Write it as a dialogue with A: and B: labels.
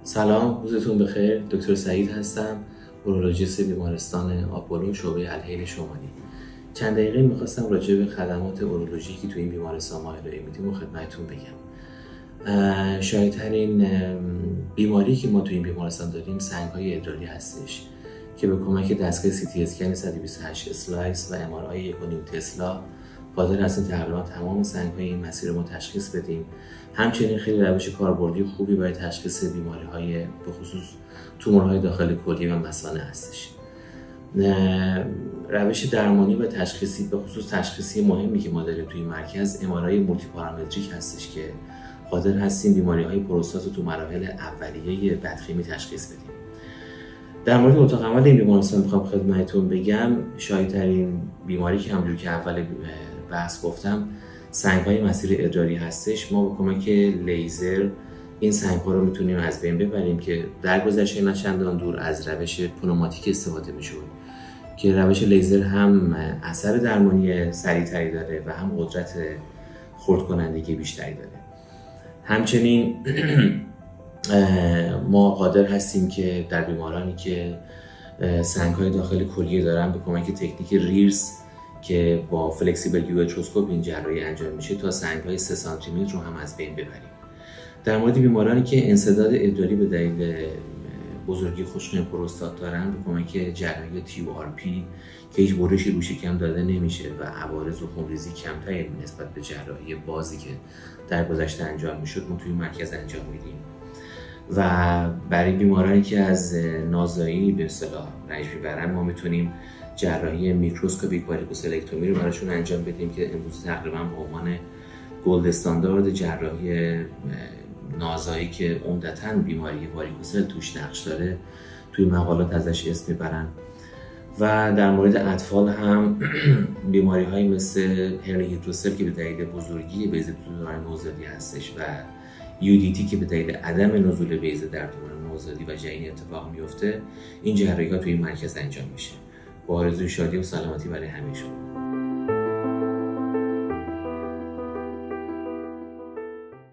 A: سلام، روزتون بخیر. دکتر سعید هستم، اورولوژیست بیمارستان آپولو شعبه الحیل شمالی. چند دقیقه میخواستم راجع به خدمات اورولوژیکی تو این بیمارستان ما ارائه میدیم و خدمتتون بگم. شایع‌ترین بیماری که ما تو این بیمارستان داریم سنگ‌های ادراری هستش که به کمک دستگاه CT اسکن 128 اسلایس و MRI 1.5 تسلا قادر هستیم تقریبا تمام سنگ‌های این مسیر رو ما تشخیص بدیم. همچنین خیلی روش کاربردی خوبی برای تشخیص بیماری‌های به خصوص تومورهای داخل کلیه و مثانه هستش. روش درمانی و تشخیصی به خصوص تشخیصی مهمی که ما داریم توی این مرکز MRI مولتی پارامتریک هستش که قادر هستیم بیماری‌های پروستات رو تو مراحل اولیه بدخیمی تشخیص بدیم. در مورد اتاق عمل این بیمارستان میخوام خدمتتون بگم شایع‌ترین بیماری که همونجور که اول بحث گفتم سنگ‌های مسیر ادراری هستش. ما با کمک لیزر این سنگ‌ها رو میتونیم از بین ببریم که در گذشته نه چندان دور از روش پنوماتیک استفاده میشه که روش لیزر هم اثر درمانی سریعتری داره و هم قدرت خرد کنندگی بیشتری داره. همچنین ما قادر هستیم که در بیمارانی که سنگ‌های داخل کلیه دارن به کمک تکنیک ریرس که با فلکسیبل یوتروسکوپ این جراحی انجام میشه تا سنگ‌های 3 سانتی متر رو هم از بین ببریم. در مورد بیمارانی که انسداد ادراری به دلیل بزرگی خشک پروستات دارن به کمک جراحی TURP که هیچ برشی رو شکم داده نمیشه و عوارض و خونریزی کمتری نسبت به جراحی بازی که در گذشته انجام میشد ما توی مرکز انجام میدیم. و برای بیمارانی که از نازایی به اصطلاح رنج میبرن ما میتونیم جراحی میکروسکوپیک واریکوسلکتومی رو براشون انجام بدیم که امروز تقریبا به عنوان گلد استاندارد جراحی نازایی که عمدتاً بیماری واریکوسل توش نقش داره توی مقالات ازش اسم میبرن. و در مورد اطفال هم بیماری هایی مثل هرنی هیدروسل که به دلیل بزرگی بیضه دوران نوزادی هستش و UDT که به دلیل عدم نزول بیضه در دوران نوزادی و جنین اتفاق میفته این جراحی ها توی این مرکز انجام میشه. با آرزوی شادی و سلامتی برای همه شما.